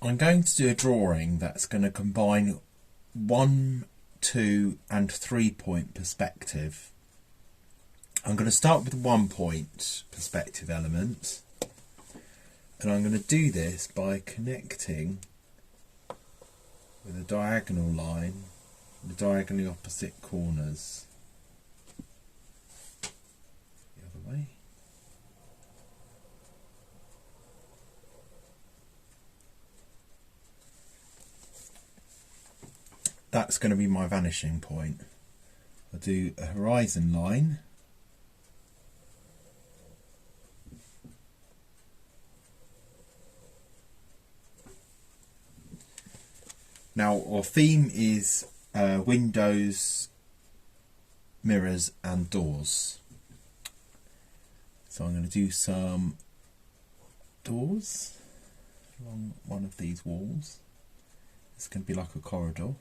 I'm going to do a drawing that's going to combine 1, 2 and 3 point perspective. I'm going to start with 1 point perspective element, and I'm going to do this by connecting with a diagonal line the diagonally opposite corners the other way. That's going to be my vanishing point. I'll do a horizon line. Now our theme is windows, mirrors and doors. So I'm going to do some doors along one of these walls. It's going to be like a corridor.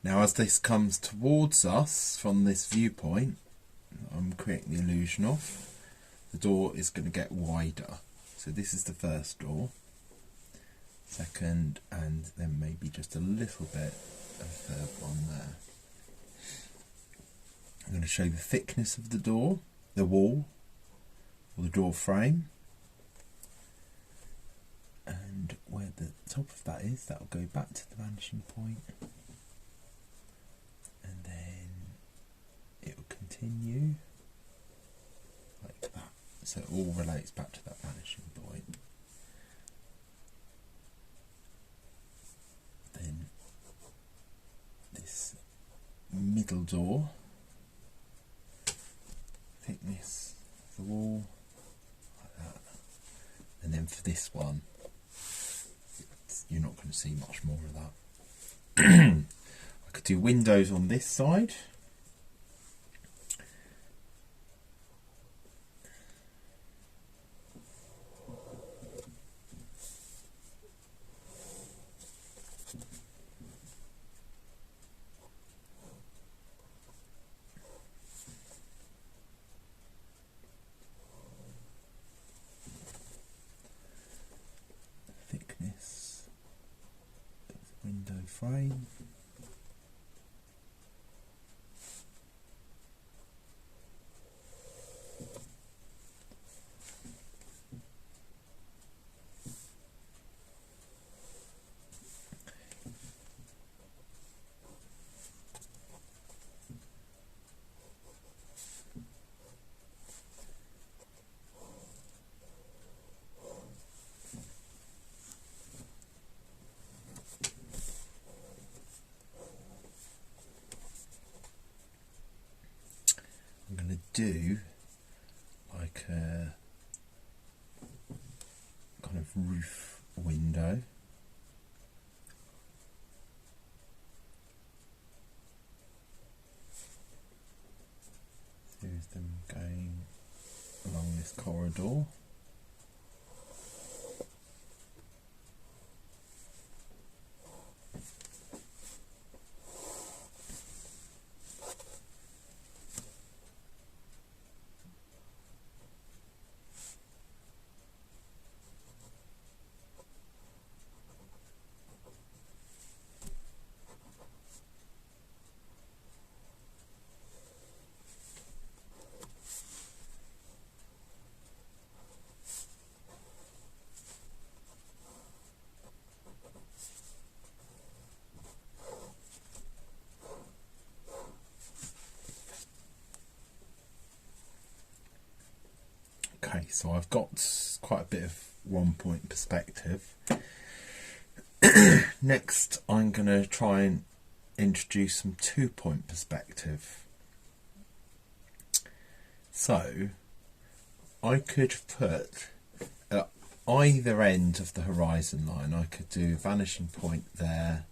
Now as this comes towards us from this viewpoint, I'm creating the illusion of, the door is going to get wider. So this is the first door, second, and then maybe just a little bit of third one there. I'm going to show the thickness of the door, the wall, or the door frame. And where the top of that is, that will go back to the vanishing point. And then it will continue like that. So it all relates back to that vanishing point. Then this middle door, thickness of the wall, like that. And then for this one, you're not going to see much more of that. I could do windows on this side. Thickness of the window frame. I'm going to do like a kind of roof window. Here's them going along this corridor. Okay, so I've got quite a bit of 1 point perspective. Next, I'm going to try and introduce some 2 point perspective. So, I could put at either end of the horizon line, I could do a vanishing point there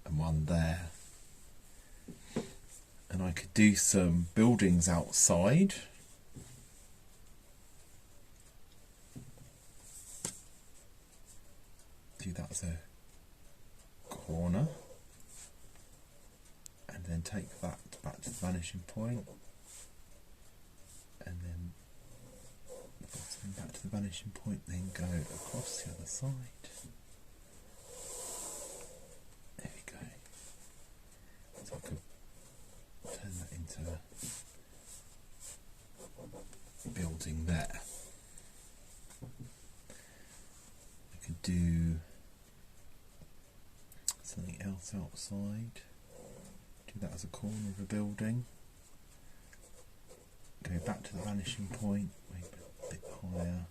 and one there. And I could do some buildings outside. Do that as a corner. then take that back to the vanishing point, and then the bottom back to the vanishing point, then go across the other side. There we go. So I could turn that into a building there. I could do something else outside. Do that as a corner of a building. Go back to the vanishing point, maybe a bit higher.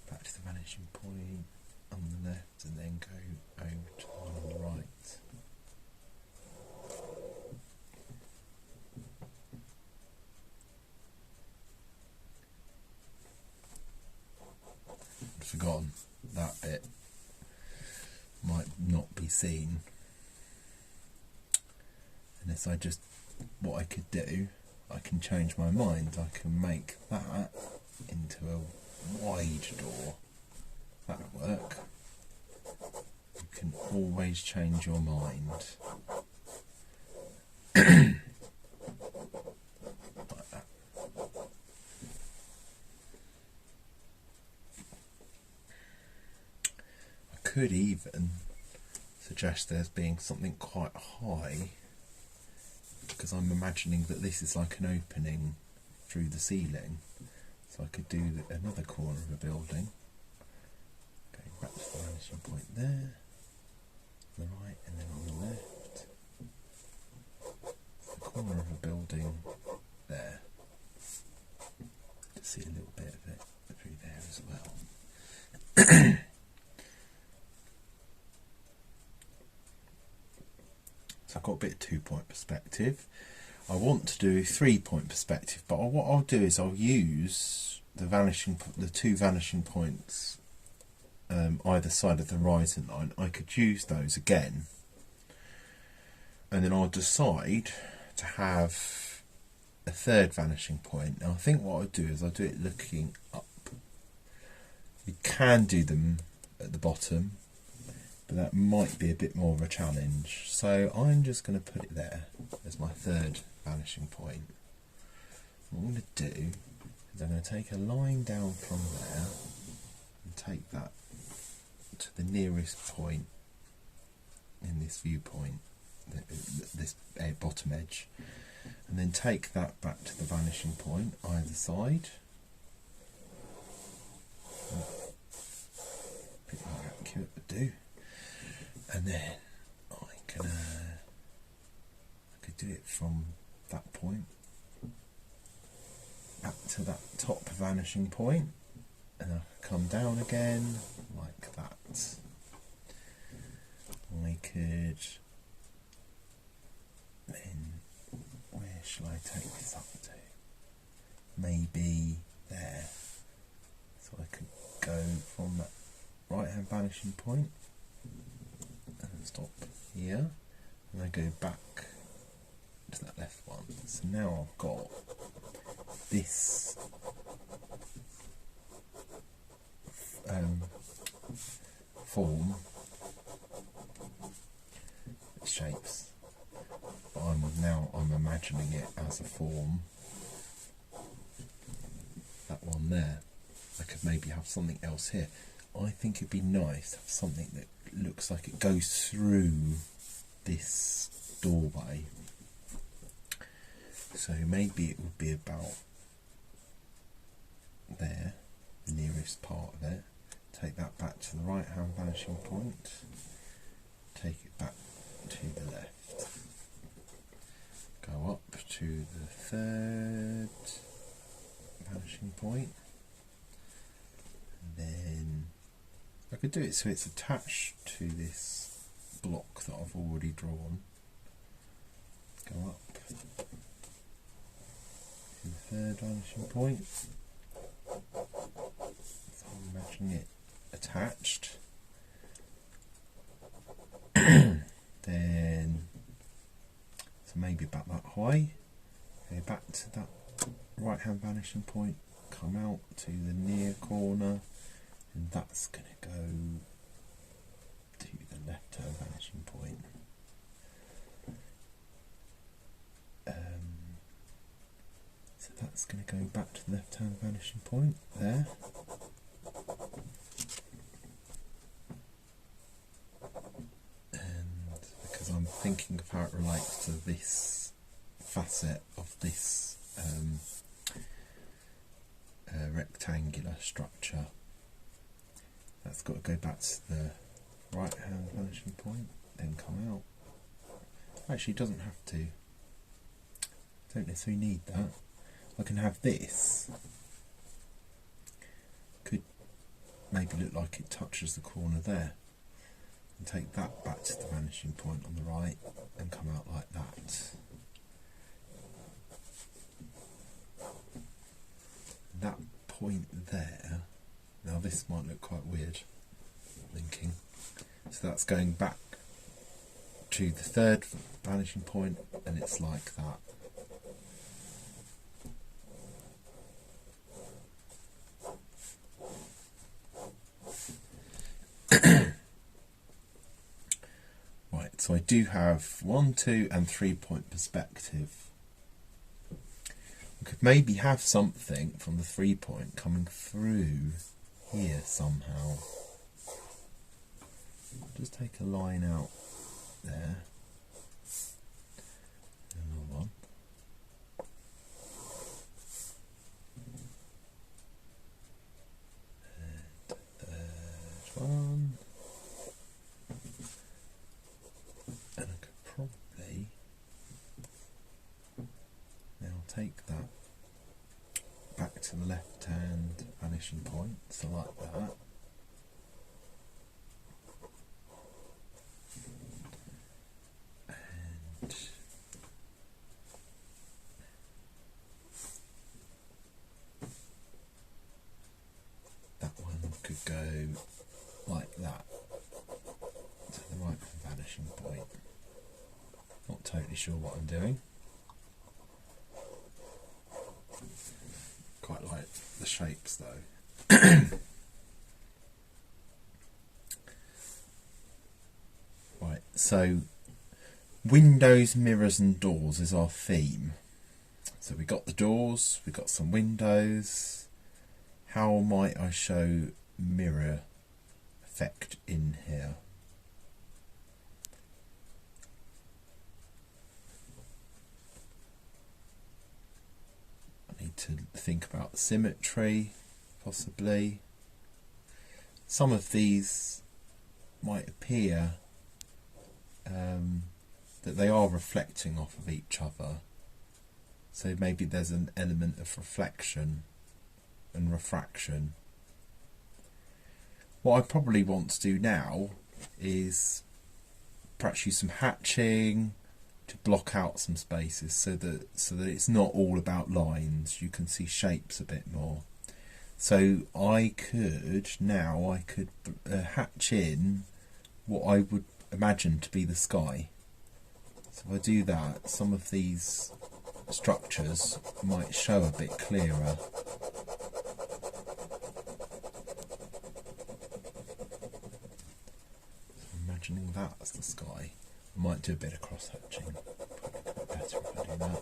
Back to the vanishing point on the left, and then go over to the one on the right. I'd forgotten that bit. Might not be seen unless what I could do, I can change my mind. I can make that into a wide door. That would work. You can always change your mind. Like that. I could even suggest there's being something quite high, because I'm imagining that this is like an opening through the ceiling. So I could do another corner of a building, going back to the vanishing point there, on the right, and then on the left, the corner of a building there, to see a little bit of it through there as well. So I've got a bit of 2-point perspective. I want to do 3-point perspective, but what I'll do is I'll use the two vanishing points either side of the horizon line. I could use those again, and then I'll decide to have a third vanishing point. Now I think what I'll do is I'll do it looking up. You can do them at the bottom, but that might be a bit more of a challenge. So I'm just going to put it there as my third vanishing point. What I'm going to do is I'm going to take a line down from there and take that to the nearest point in this viewpoint, this bottom edge, and then take that back to the vanishing point either side. A bit more accurate would do. And then I could do it from that point back to that top vanishing point, and I could come down again like that. I could then, where shall I take this up to? Maybe there. So I could go from that right hand vanishing point and stop here, and I go back to that left one. So now I've got this form, shapes, but I'm imagining it as a form. That one there. I could maybe have something else here. I think it'd be nice to have something that looks like it goes through this doorway. So maybe it would be about there, the nearest part of it. Take that back to the right hand vanishing point. Take it back to the left. Go up to the third vanishing point. And then I could do it so it's attached to this block that I've already drawn. Go up to the third vanishing point. So I'm imagining it attached. Then, so maybe about that high. Go back to that right hand vanishing point, come out to the near corner, and that's going to go to the left hand vanishing point. that's going to go back to the left hand vanishing point there. And because I'm thinking of how it relates to this facet of this rectangular structure, that's got to go back to the right hand vanishing point, then come out. Actually, it doesn't have to. Don't necessarily need that. I can have this. Could maybe look like it touches the corner there. And take that back to the vanishing point on the right and come out like that. That point there, now this might look quite weird linking. So that's going back to the third vanishing point, and it's like that. Right, so I do have 1, 2 and 3 point perspective. I could maybe have something from the 3 point coming through here somehow. Just take a line out there. Another one. And third one. And I could probably now take that back to the left hand vanishing point, so like that. And that one could go like that to the right hand vanishing point. Not totally sure what I'm doing. Quite like the shapes though. Right, so windows, mirrors and doors is our theme. So we got the doors, we got some windows. How might I show mirror effect in here? I need to think about the symmetry, possibly. Some of these might appear that they are reflecting off of each other. So maybe there's an element of reflection and refraction. What I probably want to do now is perhaps use some hatching to block out some spaces so that it's not all about lines. You can see shapes a bit more. So I could hatch in what I would imagine to be the sky. So if I do that, some of these structures might show a bit clearer. So imagining that as the sky. I might do a bit of cross hatching. Probably better if I do that.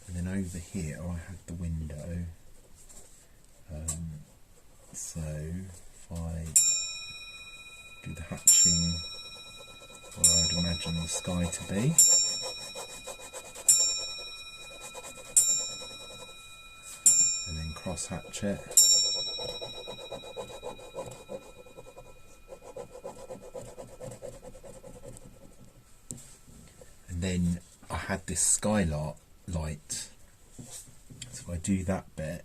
And then over here I had the window. So if I do the hatching where I'd imagine the sky to be. And then cross hatch it. And then I had this skylight light. So if I do that bit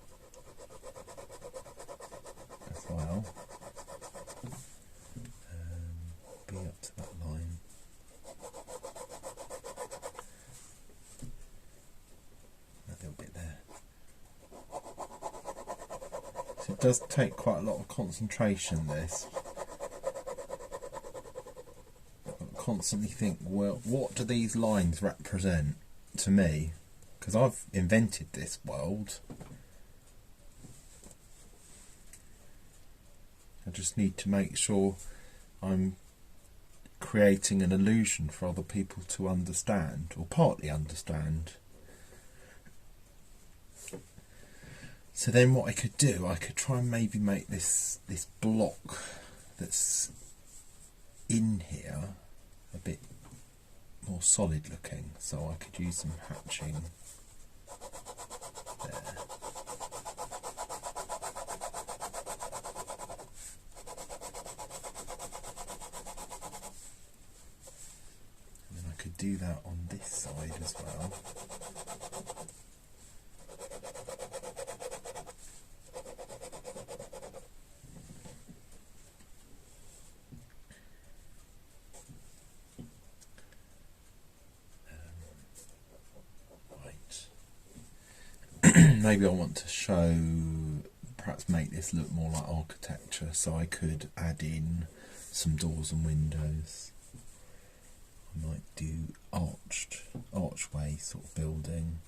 as well, be up to that line. That little bit there. So it does take quite a lot of concentration, this. I've got to constantly think, well, what do these lines represent to me? Because I've invented this world. I just need to make sure I'm creating an illusion for other people to understand, or partly understand. So then what I could do, I could try and maybe make this block that's in here a bit more solid looking. So I could use some hatching there. And then I could do that on this side as well. Maybe I want to show, perhaps make this look more like architecture, so I could add in some doors and windows. I might do archway sort of building.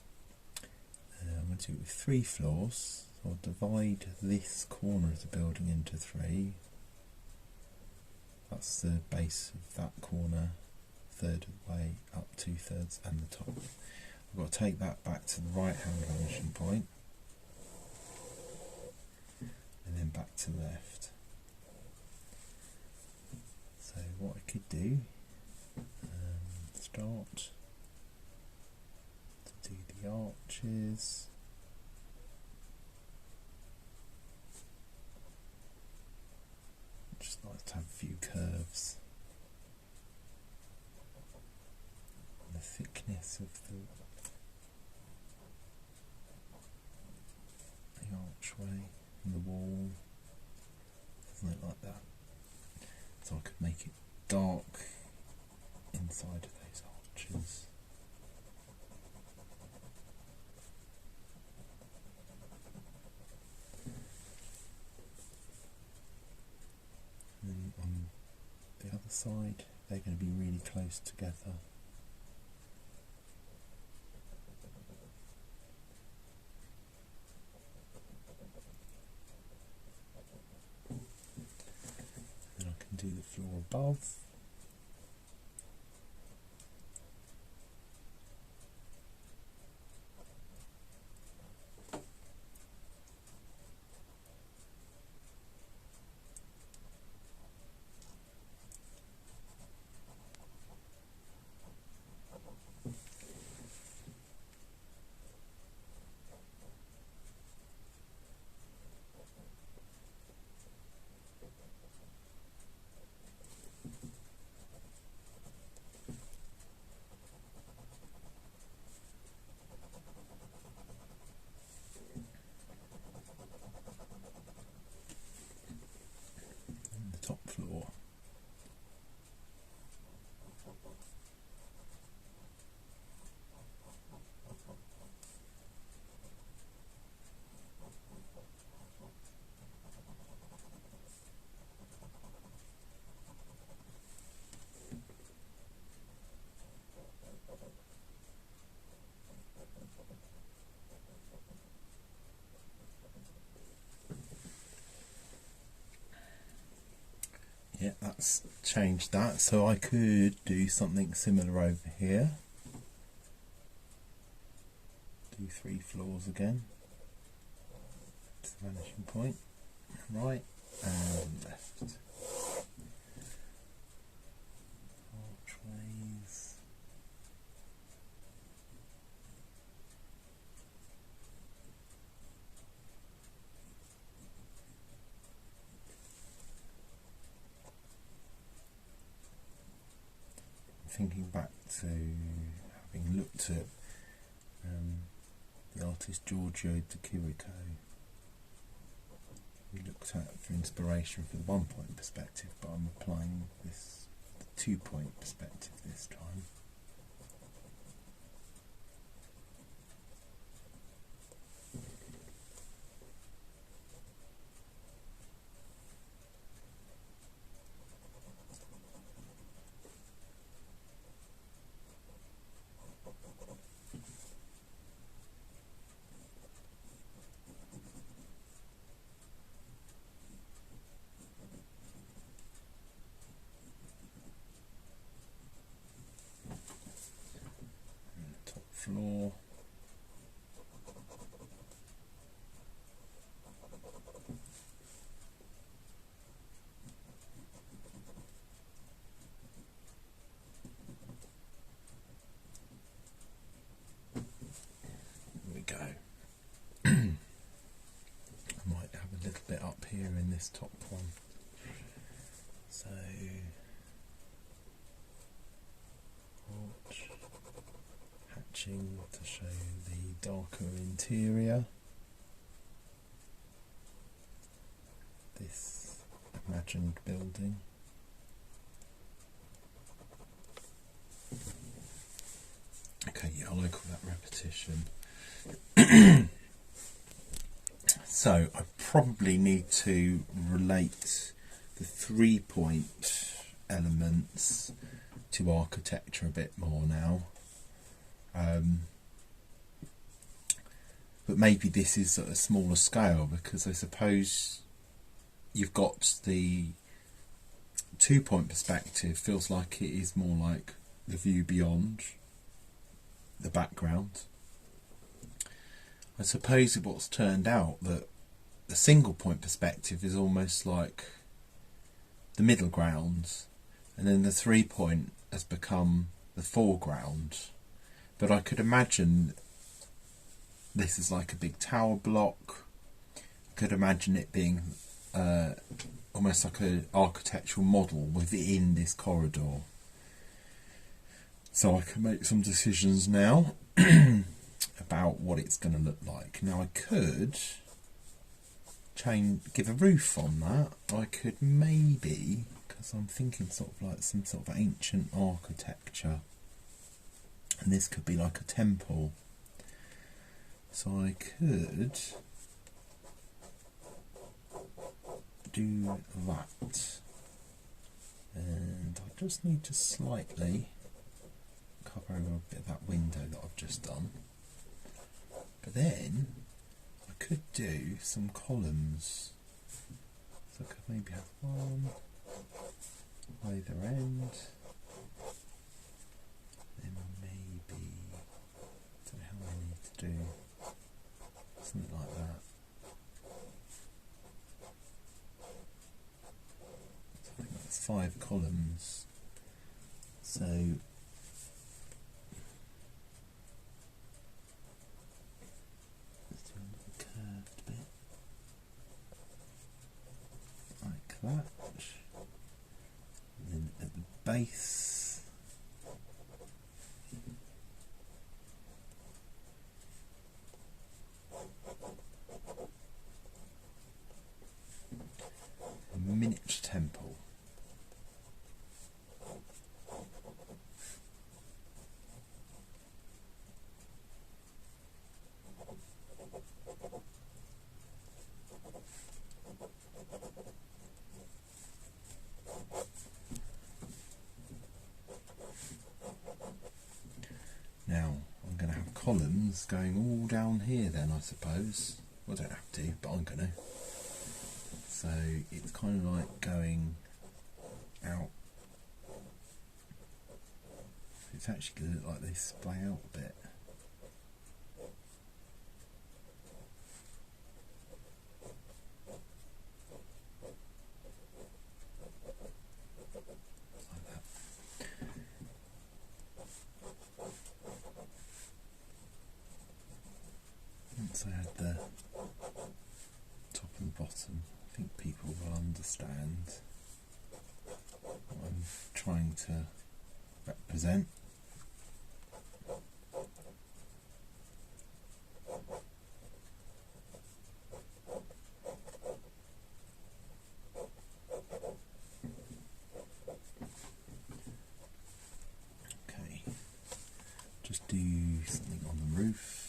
I'm going to do it with 3 floors, so I'll divide this corner of the building into 3. That's the base of that corner, 1/3 of the way up, 2/3, and the top. I've got to take that back to the right hand vanishing point and then back to the left. So what I could do, start to do the arches. Just like to have a few curves. And the thickness of the archway and the wall, something like that. So I could make it dark inside of those arches. And on the other side, they're going to be really close together. Do the floor above. Top floor. Yeah, that's changed that, so I could do something similar over here. Do 3 floors again to the vanishing point, right and left. Archways. Thinking back to having looked at the artist Giorgio de Chirico, we looked at for inspiration for the 1-point perspective, but I'm applying this 2-point perspective this time. floor. There we go. I might have a little bit up here in this top one. So hatching to show the darker interior. This imagined building. Okay, yeah, I'll call that repetition. So I probably need to relate the 3-point elements to architecture a bit more now. But maybe this is at a smaller scale, because I suppose you've got the 2-point perspective feels like it is more like the view beyond the background. I suppose what's turned out that the 1-point perspective is almost like the middle ground, and then the 3-point has become the foreground. But I could imagine this is like a big tower block. I could imagine it being almost like an architectural model within this corridor. So I can make some decisions now about what it's going to look like. Now I could give a roof on that. I could maybe, because I'm thinking sort of like some sort of ancient architecture, and this could be like a temple. So I could do that, and I just need to slightly cover over a bit of that window that I've just done. But then I could do some columns. So I could maybe have one either end. Then maybe, I don't know how I need to do something like that. So I think that's 5 columns. So let's do a little curved bit like that. And then at the base, miniature temple. Now I'm going to have columns going all down here then, I suppose. Well, I don't have to, but I'm going to. So it's kind of like going out. It's actually going to look like they splay out a bit. Like that. Once I had the top and bottom, I think people will understand what I'm trying to represent. Okay, just do something on the roof.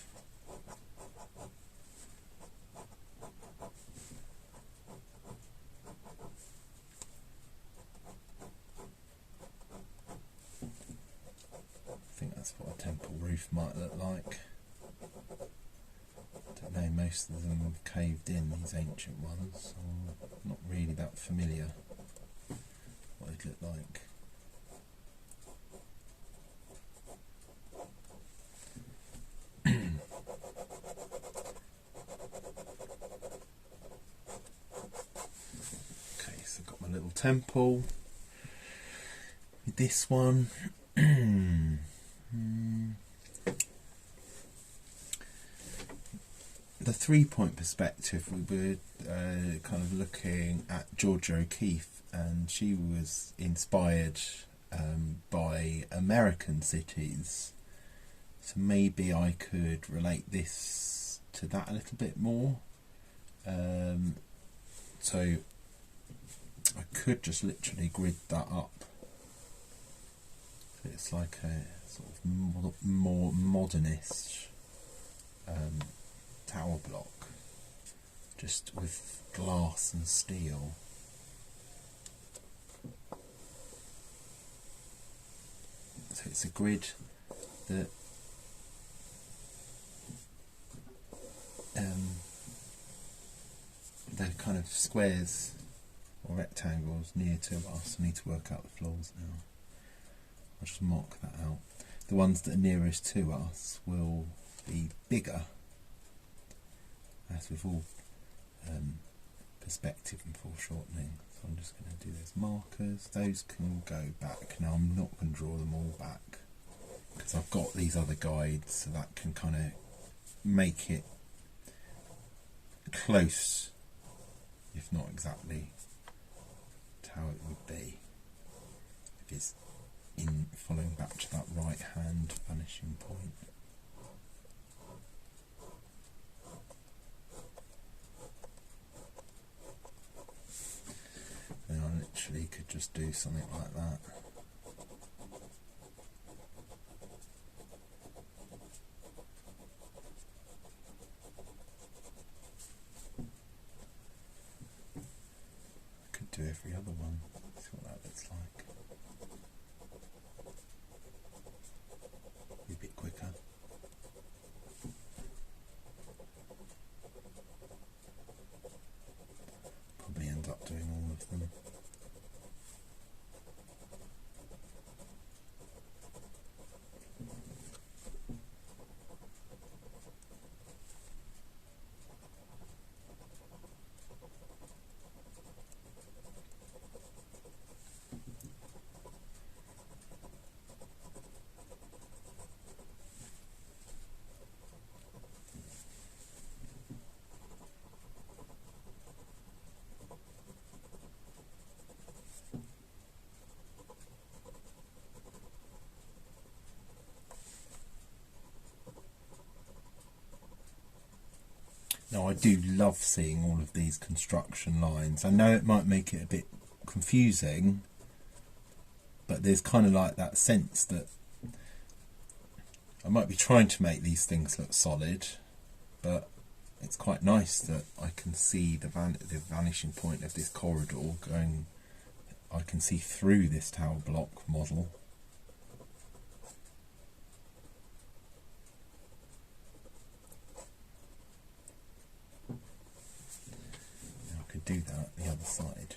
I think that's what a temple roof might look like. I don't know, most of them have caved in, these ancient ones, so I'm not really that familiar what they'd look like. temple. With this one, the 3-point perspective, we were kind of looking at Georgia O'Keeffe, and she was inspired by American cities. So maybe I could relate this to that a little bit more. So I could just literally grid that up. It's like a sort of more modernist tower block, just with glass and steel. So it's a grid that the kind of squares or rectangles near to us. I need to work out the floors now. I'll just mark that out. The ones that are nearest to us will be bigger, as with all perspective and foreshortening. So I'm just going to do those markers. Those can go back. Now I'm not going to draw them all back because I've got these other guides, so that can kind of make it close, if not exactly, to how it would be if it's in following back to that right hand vanishing point. And I literally could just do something like that. I could do every other one, see what that looks like. Be a bit quicker. Probably end up doing all of them. Now I do love seeing all of these construction lines. I know it might make it a bit confusing, but there's kind of like that sense that I might be trying to make these things look solid, but it's quite nice that I can see the vanishing point of this corridor going. I can see through this tower block model. I could do that the other side.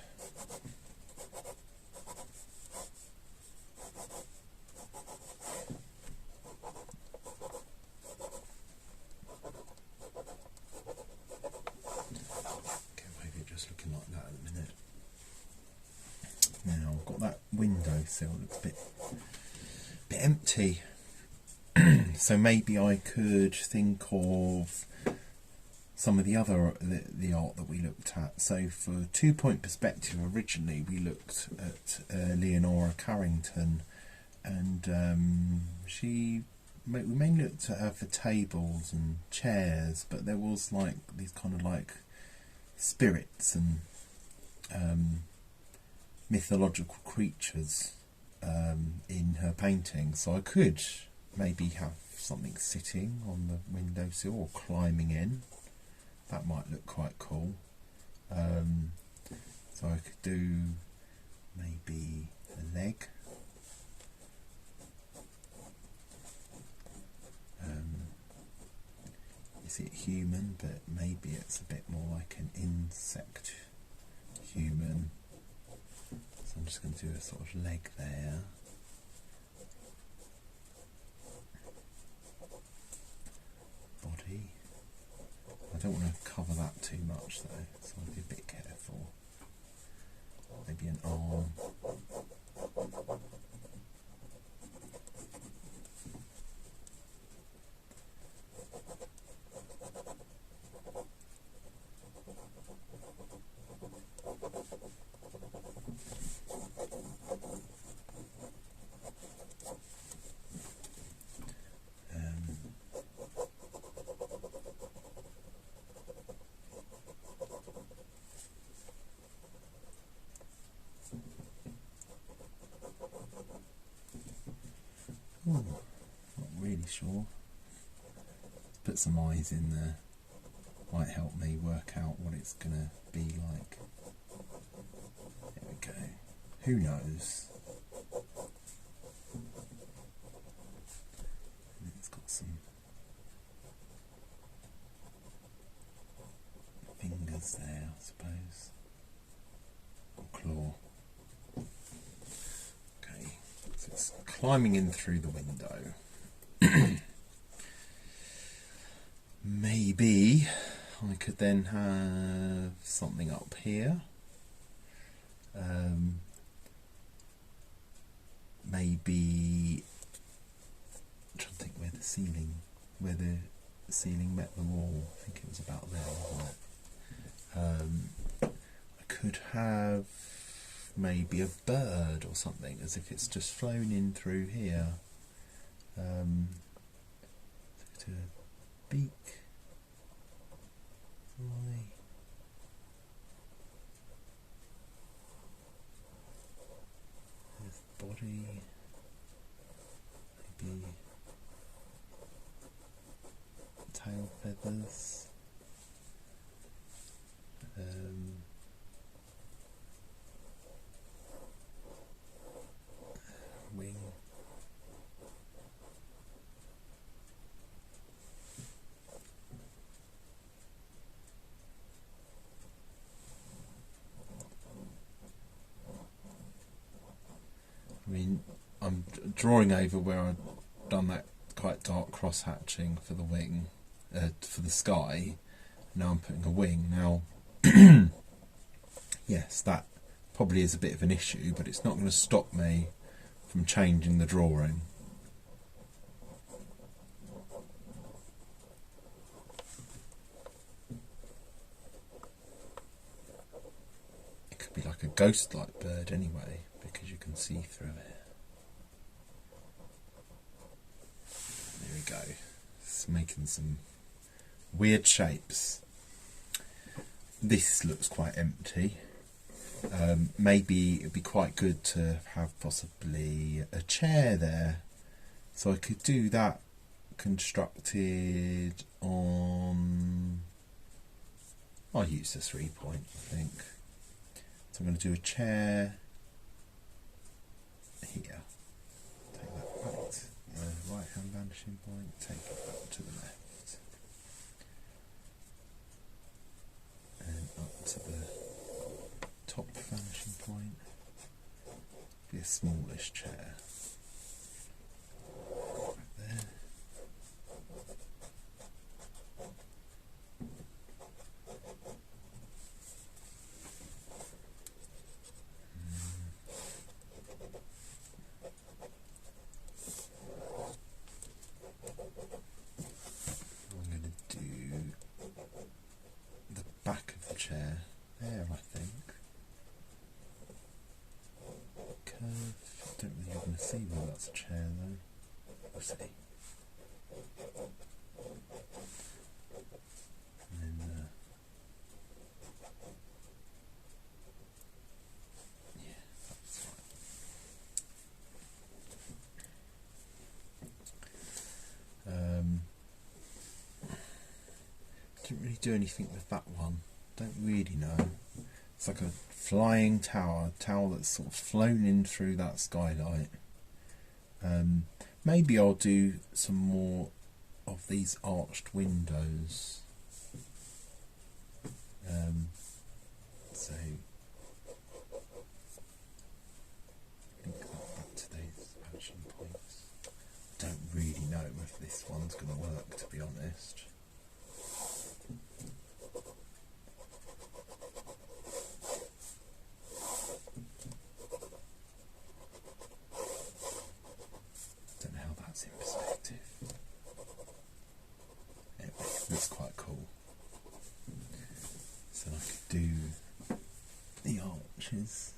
Okay, maybe just looking like that at the minute. Now I've got that window sill, looks a bit empty. So maybe I could think of some of the other the art that we looked at. So for 2-point perspective, originally we looked at Leonora Carrington, and we mainly looked at her for tables and chairs, but there was like these kind of like spirits and mythological creatures in her painting. So I could maybe have something sitting on the windowsill or climbing in. That might look quite cool. So I could do maybe a leg. Is it human? But maybe it's a bit more like an insect human. So I'm just going to do a sort of leg there. Body. I don't want to cover that too much though, so I'll be a bit careful. maybe an arm. Ooh, not really sure. Put some eyes in there. Might help me work out what it's going to be like. There we go. Who knows? And it's got some fingers there, I suppose. Or claw. Okay, so it's climbing in through the window. Maybe I could then have something up here. Maybe I'm trying to think where the ceiling met the wall. I think it was about there, wasn't it? I could have maybe a bird or something, as if it's just flown in through here. To beak. Why? There's the body. Maybe tail feathers. Wing. I mean, I'm drawing over where I've done that quite dark cross hatching for the wing, for the sky. Now I'm putting a wing. Now, yes, that probably is a bit of an issue, but it's not going to stop me from changing the drawing. It could be like a ghost-like bird anyway, because you can see through it. There we go. It's making some weird shapes. This looks quite empty. Maybe it'd be quite good to have possibly a chair there. So I could do that constructed on... I'll use the 3-point, I think. So I'm going to do a chair here. Take that back to the right hand vanishing point, take it back to the left. And up to the top vanishing point. Be a smallish chair. Right there. I'm going to do the back of the chair there, I think. Curve. Don't really want to see whether that's a chair though. We'll see. And then, yeah, that's right. Didn't really do anything with that one. Don't really know. It's like a flying tower that's sort of flown in through that skylight. Maybe I'll do some more of these arched windows. So link that back to those vanishing points. Don't really know if this one's going to work, to be honest. arches.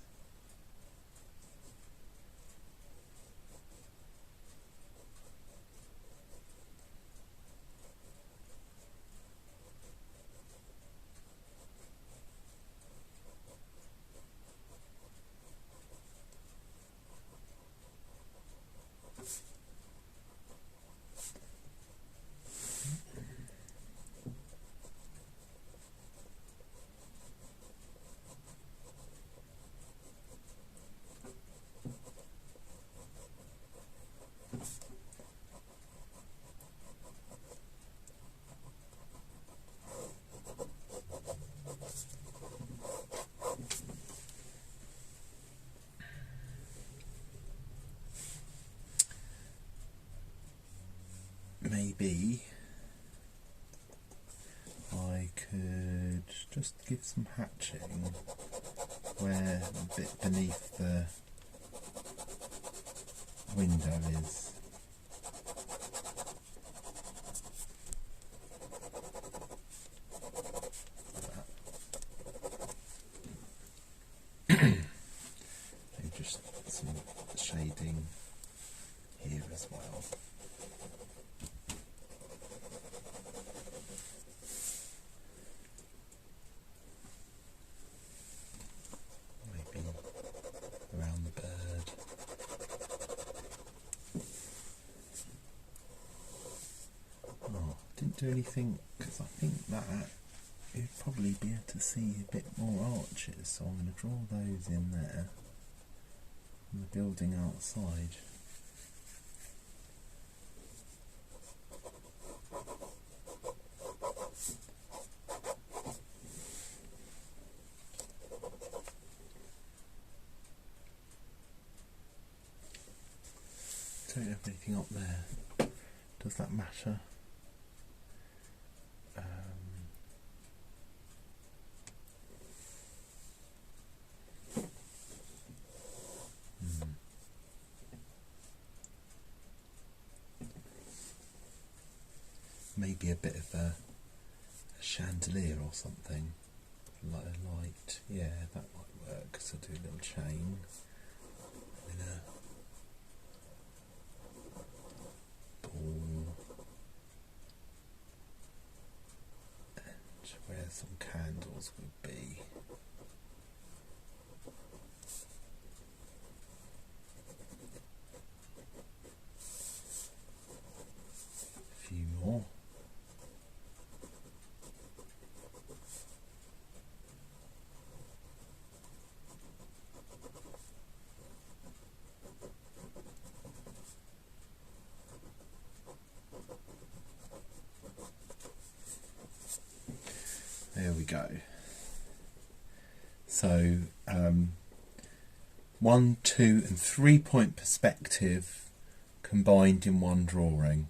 Maybe I could just give some hatching where a bit beneath the window is. And just some shading here as well. Maybe around the bird. Oh, didn't do anything because I think that you'd probably be able to see a bit more arches, so I'm going to draw those in there and the building outside. Don't have anything up there. Does that matter? Maybe a bit of a chandelier or something, like a light. Yeah, that might work. So do a little chain. And then a ball. And where some candles would be. A few more. There we go. So 1, 2 and 3 point perspective combined in one drawing.